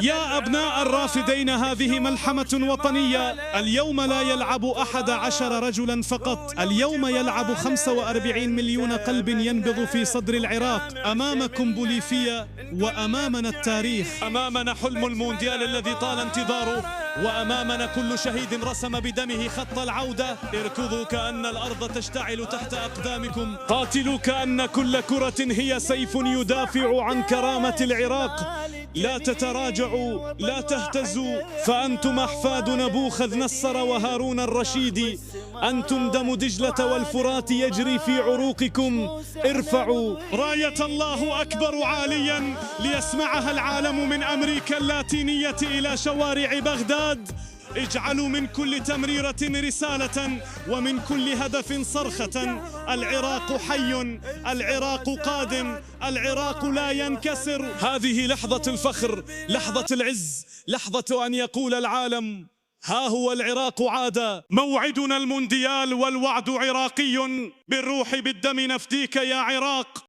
يا أبناء الرافدين، هذه ملحمة وطنية. اليوم لا يلعب 11 رجلا فقط، اليوم يلعب 45 مليون قلب ينبض في صدر العراق. أمامكم بوليفيا وأمامنا التاريخ، أمامنا حلم المونديال الذي طال انتظاره، وأمامنا كل شهيد رسم بدمه خط العودة. اركضوا كأن الأرض تشتعل تحت أقدامكم، قاتلوا كأن كل كرة هي سيف يدافع عن كرامة العراق. لا تتراجعوا، لا تهتزوا، فأنتم أحفاد نبوخذ نصر وهارون الرشيد. أنتم دم دجلة والفرات يجري في عروقكم. ارفعوا راية الله أكبر عاليا ليسمعها العالم من أمريكا اللاتينية إلى شوارع بغداد. اجعلوا من كل تمريرة رسالة ومن كل هدف صرخة. العراق حي، العراق قادم، العراق لا ينكسر. هذه لحظة الفخر، لحظة العز، لحظة أن يقول العالم: ها هو العراق عاد. موعدنا المونديال والوعد عراقي، بالروح بالدم نفديك يا عراق.